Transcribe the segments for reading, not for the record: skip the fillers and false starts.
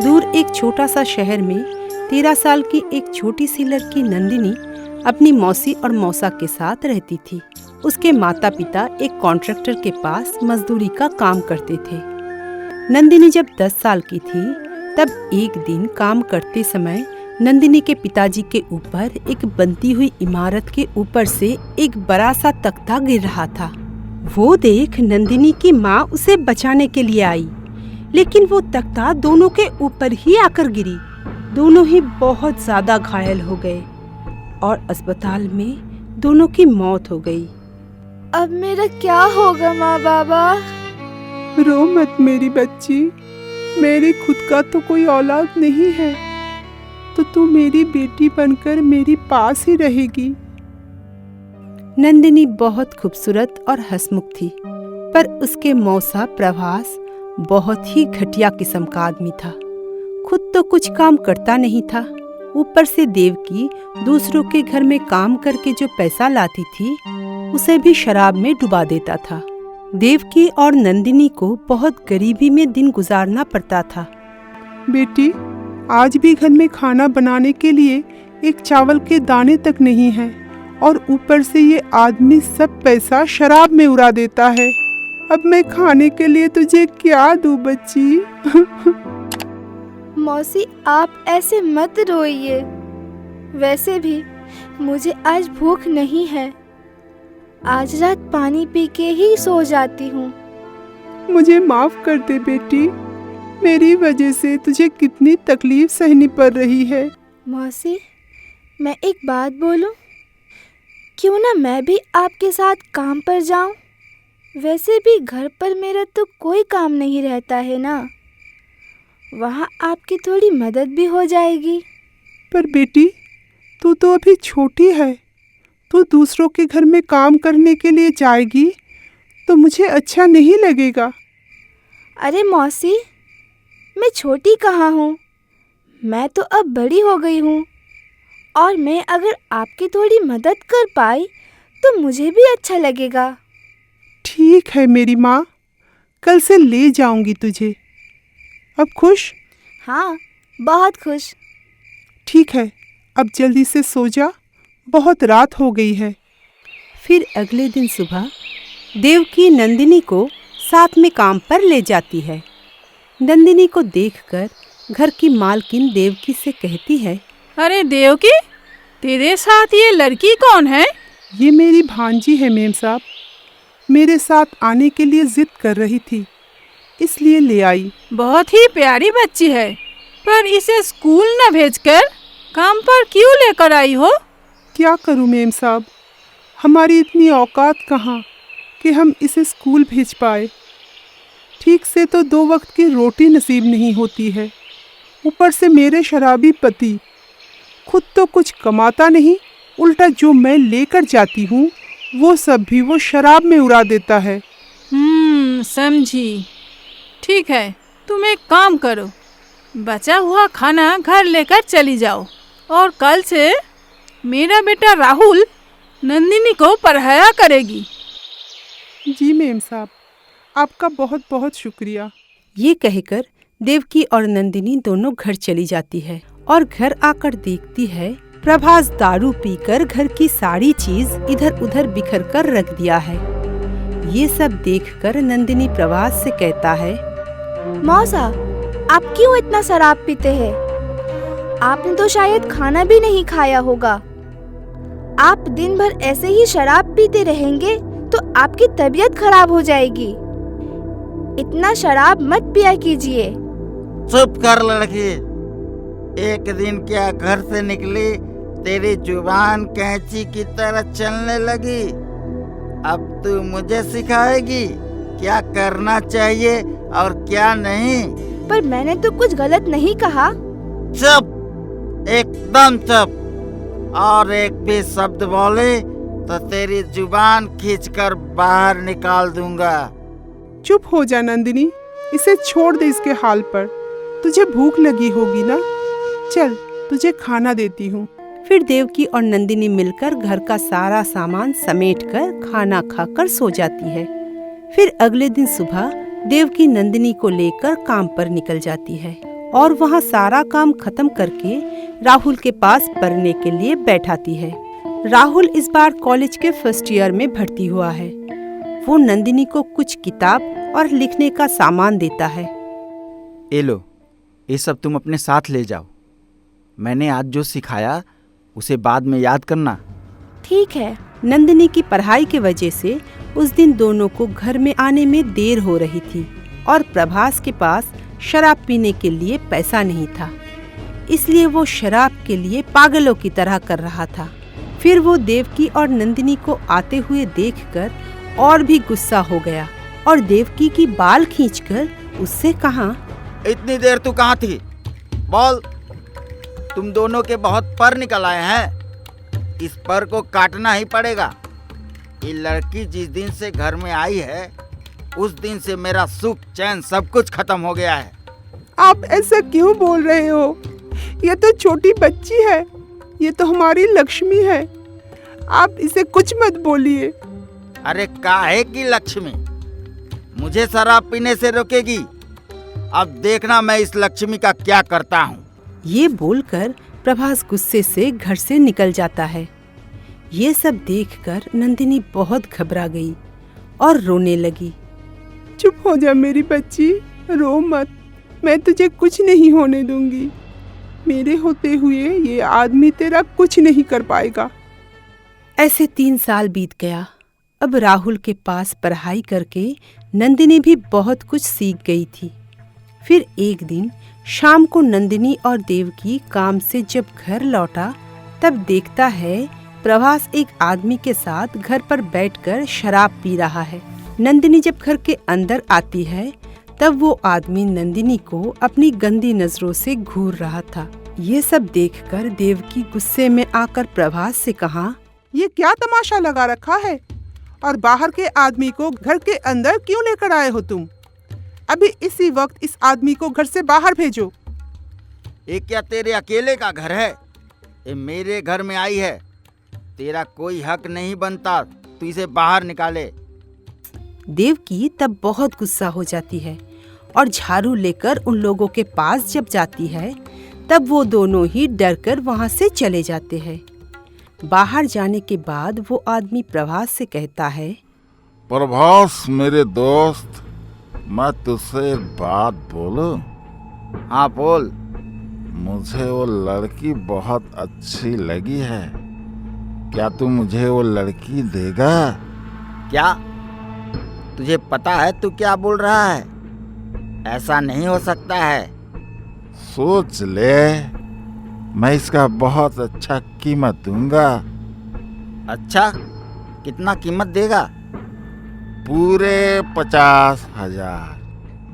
दूर एक छोटा सा शहर में 13 साल की एक छोटी सी लड़की नंदिनी अपनी मौसी और मौसा के साथ रहती थी। उसके माता पिता एक कॉन्ट्रैक्टर के पास मजदूरी का काम करते थे। नंदिनी जब 10 साल की थी तब एक दिन काम करते समय नंदिनी के पिताजी के ऊपर एक बनती हुई इमारत के ऊपर से एक बड़ा सा तख्ता गिर रहा था। वो देख नंदिनी की माँ उसे बचाने के लिए आई, लेकिन वो तख्ता दोनों के ऊपर ही आकर गिरी। दोनों ही बहुत ज्यादा घायल हो गए और अस्पताल में दोनों की मौत हो गई। अब मेरा क्या होगा माँ बाबा? रो मत मेरी बच्ची, मेरी खुद का तो कोई औलाद नहीं है, तो तू मेरी बेटी बनकर मेरी पास ही रहेगी। नंदिनी बहुत खूबसूरत और हंसमुख थी, पर उसके मौसा प्रभास बहुत ही घटिया किस्म का आदमी था। खुद तो कुछ काम करता नहीं था, ऊपर से देवकी दूसरों के घर में काम करके जो पैसा लाती थी उसे भी शराब में डुबा देता था। देवकी और नंदिनी को बहुत गरीबी में दिन गुजारना पड़ता था। बेटी, आज भी घर में खाना बनाने के लिए एक चावल के दाने तक नहीं है और ऊपर से ये आदमी सब पैसा शराब में उड़ा देता है। अब मैं खाने के लिए तुझे क्या दूं बच्ची? मौसी, आप ऐसे मत रोइए। वैसे भी मुझे आज भूख नहीं है। आज रात पानी पी के ही सो जाती हूँ। मुझे माफ कर दे बेटी, मेरी वजह से तुझे कितनी तकलीफ सहनी पड़ रही है। मौसी, मैं एक बात बोलूं? क्यों ना मैं भी आपके साथ काम पर जाऊं? वैसे भी घर पर मेरा तो कोई काम नहीं रहता है ना। वहाँ आपकी थोड़ी मदद भी हो जाएगी। पर बेटी, तू तो अभी छोटी है, तू दूसरों के घर में काम करने के लिए जाएगी तो मुझे अच्छा नहीं लगेगा। अरे मौसी, मैं छोटी कहाँ हूँ, मैं तो अब बड़ी हो गई हूँ और मैं अगर आपकी थोड़ी मदद कर पाई तो मुझे भी अच्छा लगेगा। ठीक है मेरी माँ, कल से ले जाऊंगी तुझे। अब खुश? हाँ, बहुत खुश। ठीक है, अब जल्दी से सो जा, बहुत रात हो गई है। फिर अगले दिन सुबह देवकी नंदिनी को साथ में काम पर ले जाती है। नंदिनी को देखकर घर की मालकिन देवकी से कहती है, अरे देवकी, तेरे साथ ये लड़की कौन है? ये मेरी भांजी है मेम साहब, मेरे साथ आने के लिए जिद कर रही थी, इसलिए ले आई। बहुत ही प्यारी बच्ची है, पर इसे स्कूल न भेजकर काम पर क्यों लेकर आई हो? क्या करूं मेम साहब, हमारी इतनी औकात कहाँ कि हम इसे स्कूल भेज पाए। ठीक से तो 2 वक्त की रोटी नसीब नहीं होती है, ऊपर से मेरे शराबी पति खुद तो कुछ कमाता नहीं, उल्टा जो मैं लेकर जाती हूँ वो सब भी वो शराब में उड़ा देता है। समझी। ठीक है, तुम एक काम करो, बचा हुआ खाना घर लेकर चली जाओ और कल से मेरा बेटा राहुल नंदिनी को पढ़ाया करेगी। जी मेम साहब, आपका बहुत बहुत शुक्रिया। ये कहकर देवकी और नंदिनी दोनों घर चली जाती है और घर आकर देखती है प्रभास दारू पीकर घर की सारी चीज इधर उधर बिखर कर रख दिया है। ये सब देखकर नंदिनी प्रभास से कहता है, मौसा, आप क्यों इतना शराब पीते हैं? आपने तो शायद खाना भी नहीं खाया होगा। आप दिन भर ऐसे ही शराब पीते रहेंगे तो आपकी तबीयत खराब हो जाएगी। इतना शराब मत पिया कीजिए। चुप कर लड़की, एक दिन क्या घर से निकली तेरी जुबान कैंची की तरह चलने लगी। अब तू मुझे सिखाएगी क्या करना चाहिए और क्या नहीं। पर मैंने तो कुछ गलत नहीं कहा। चुप, एकदम चुप, और एक भी शब्द बोले तो तेरी जुबान खींचकर बाहर निकाल दूंगा। चुप हो जा नंदिनी, इसे छोड़ दे इसके हाल पर। तुझे भूख लगी होगी ना, चल तुझे खाना देती हूँ। फिर देवकी और नंदिनी मिलकर घर का सारा सामान समेटकर खाना खाकर सो जाती है। फिर अगले दिन सुबह देवकी नंदिनी को लेकर काम पर निकल जाती है और वहाँ सारा काम खत्म करके राहुल के पास पढ़ने के लिए बैठाती है। राहुल इस बार कॉलेज के फर्स्ट ईयर में भर्ती हुआ है। वो नंदिनी को कुछ किताब और लिखने का सामान देता है। ये लो, ये सब तुम अपने साथ ले जाओ। मैंने आज जो सिखाया उसे बाद में याद करना। ठीक है। नंदिनी की पढ़ाई के वजह से उस दिन दोनों को घर में आने में देर हो रही थी और प्रभास के पास शराब पीने के लिए पैसा नहीं था, इसलिए वो शराब के लिए पागलों की तरह कर रहा था। फिर वो देवकी और नंदिनी को आते हुए देखकर और भी गुस्सा हो गया और देवकी की बाल खींचकर उससे कहा, इतनी देर तू कहाँ थी? बोल, तुम दोनों के बहुत पर निकल आए हैं। इस पर को काटना ही पड़ेगा। ये लड़की जिस दिन से घर में आई है उस दिन से मेरा सुख चैन सब कुछ खत्म हो गया है। आप ऐसा क्यों बोल रहे हो? ये तो छोटी बच्ची है, ये तो हमारी लक्ष्मी है। आप इसे कुछ मत बोलिए। अरे काहे की लक्ष्मी? मुझे शराब पीने से रोकेगी? अब देखना मैं इस लक्ष्मी का क्या करता हूँ। ये बोलकर प्रभास गुस्से से घर से निकल जाता है। ये सब देखकर नंदिनी बहुत घबरा गई और रोने लगी। चुप हो जा मेरी बच्ची, रो मत। मैं तुझे कुछ नहीं होने दूंगी। मेरे होते हुए ये आदमी तेरा कुछ नहीं कर पाएगा। ऐसे 3 साल बीत गया। अब राहुल के पास पढ़ाई करके नंदिनी भी बहुत कुछ सीख गई थी। फिर एक दिन शाम को नंदिनी और देवकी काम से जब घर लौटा तब देखता है प्रभास एक आदमी के साथ घर पर बैठकर शराब पी रहा है। नंदिनी जब घर के अंदर आती है तब वो आदमी नंदिनी को अपनी गंदी नजरों से घूर रहा था। ये सब देखकर देवकी गुस्से में आकर प्रभास से कहा, ये क्या तमाशा लगा रखा है और बाहर के आदमी को घर के अंदर क्यों लेकर आए हो तुम? अभी इसी वक्त इस आदमी को घर से बाहर भेजो। ये क्या तेरे अकेले का घर है? ये मेरे घर में आई है। तेरा कोई हक नहीं बनता तू इसे बाहर निकाले। देवकी तब बहुत गुस्सा हो जाती है और झाड़ू लेकर उन लोगों के पास जब जाती है तब वो दोनों ही डरकर वहां से चले जाते हैं। बाहर जाने के बाद वो आदमी प्रभास से कहता है, प्रभास मेरे दोस्त, मैं तुझसे एक बात बोलूं? हाँ बोल। मुझे वो लड़की बहुत अच्छी लगी है। क्या तू मुझे वो लड़की देगा? क्या तुझे पता है तू क्या बोल रहा है? ऐसा नहीं हो सकता है। सोच ले, मैं इसका बहुत अच्छा कीमत दूंगा। अच्छा, कितना कीमत देगा? पूरे 50,000।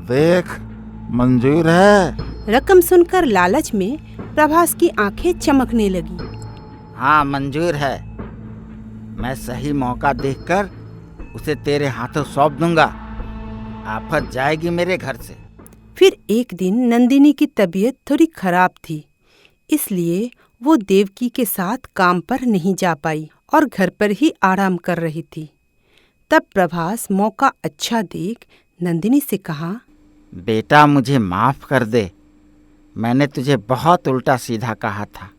देख, मंजूर है? रकम सुनकर लालच में प्रभास की आंखें चमकने लगी। हाँ मंजूर है। मैं सही मौका देखकर उसे तेरे हाथों सौंप दूंगा। आफत जाएगी मेरे घर से। फिर एक दिन नंदिनी की तबीयत थोड़ी खराब थी, इसलिए वो देवकी के साथ काम पर नहीं जा पाई और घर पर ही आराम कर रही थी। तब प्रभास मौका अच्छा देख नंदिनी से कहा, बेटा मुझे माफ कर दे। मैंने तुझे बहुत उल्टा सीधा कहा था।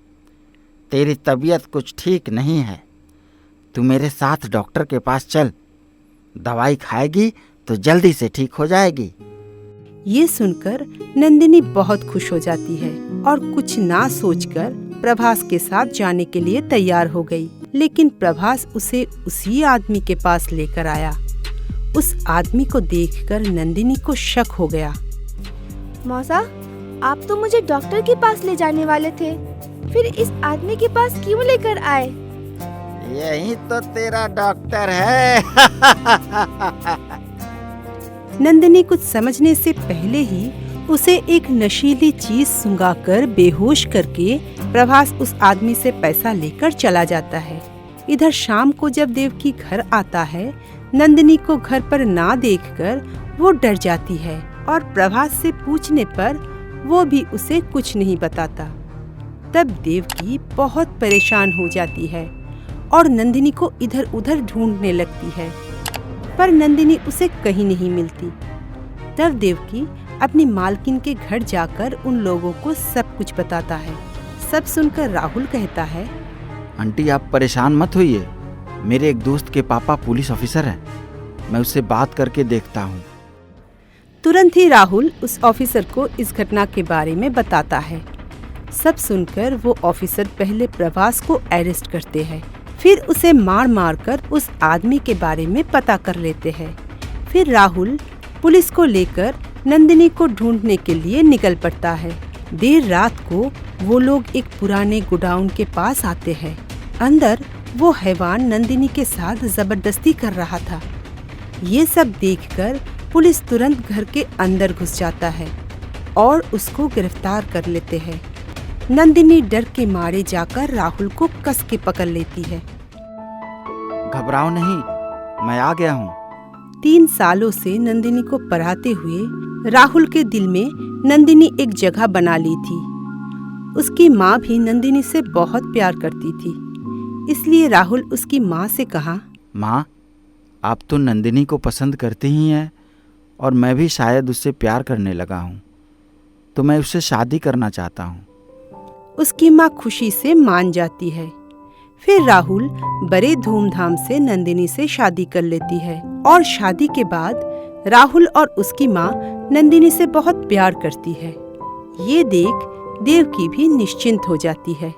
तेरी तबीयत कुछ ठीक नहीं है। तू मेरे साथ डॉक्टर के पास चल। दवाई खाएगी तो जल्दी से ठीक हो जाएगी। ये सुनकर नंदिनी बहुत खुश हो जाती है और कुछ ना सोचकर प्रभास के साथ जाने के लिए तैयार हो गई। लेकिन प्रभास उसे उसी आदमी के पास लेकर आया। उस आदमी को देखकर नंदिनी को शक हो गया। मौसा, आप तो मुझे डॉक्टर के पास ले जाने वाले थे, फिर इस आदमी के पास क्यों लेकर आए? यही तो तेरा डॉक्टर है। नंदिनी कुछ समझने से पहले ही उसे एक नशीली चीज सुंघाकर बेहोश करके प्रभास उस आदमी से पैसा लेकर चला जाता है। इधर शाम को जब देवकी घर आता है, नंदिनी को घर पर ना देखकर वो डर जाती है और प्रभास से पूछने पर वो भी उसे कुछ नहीं बताता। तब देवकी बहुत परेशान हो जाती है और नंदिनी को इधर उधर ढूंढने लगती है, पर नंदिनी उसे कहीं नहीं मिलती। तब देवकी अपनी मालकिन के घर जाकर उन लोगों को सब कुछ बताता है। सब सुनकर राहुल कहता है, आंटी आप परेशान मत होइए, मेरे एक दोस्त के पापा पुलिस ऑफिसर हैं, मैं उससे बात करके देखता हूँ। तुरंत ही राहुल उस ऑफिसर को इस घटना के बारे में बताता है। सब सुनकर वो ऑफिसर पहले प्रभास को अरेस्ट करते हैं, फिर उसे मार मार कर उस आदमी के बारे में पता कर लेते हैं। फिर राहुल पुलिस को लेकर नंदिनी को ढूंढने के लिए निकल पड़ता है। देर रात को वो लोग एक पुराने गोडाउन के पास आते हैं। अंदर वो हैवान नंदिनी के साथ जबरदस्ती कर रहा था। ये सब देखकर पुलिस तुरंत घर के अंदर घुस जाता है और उसको गिरफ्तार कर लेते हैं। नंदिनी डर के मारे जाकर राहुल को कस के पकड़ लेती है। घबराओ नहीं, मैं आ गया हूँ। 3 सालों से नंदिनी को पढ़ाते हुए राहुल के दिल में नंदिनी एक जगह बना ली थी। उसकी माँ भी नंदिनी से बहुत प्यार करती थी, इसलिए राहुल उसकी माँ से कहा, माँ आप तो नंदिनी को पसंद करती ही हैं और मैं भी शायद उससे प्यार करने लगा हूँ, तो मैं उससे शादी करना चाहता हूँ। उसकी माँ खुशी से मान जाती है। फिर राहुल बड़े धूमधाम से नंदिनी से शादी कर लेती है और शादी के बाद राहुल और उसकी माँ नंदिनी से बहुत प्यार करती है। ये देख देवकी भी निश्चिंत हो जाती है।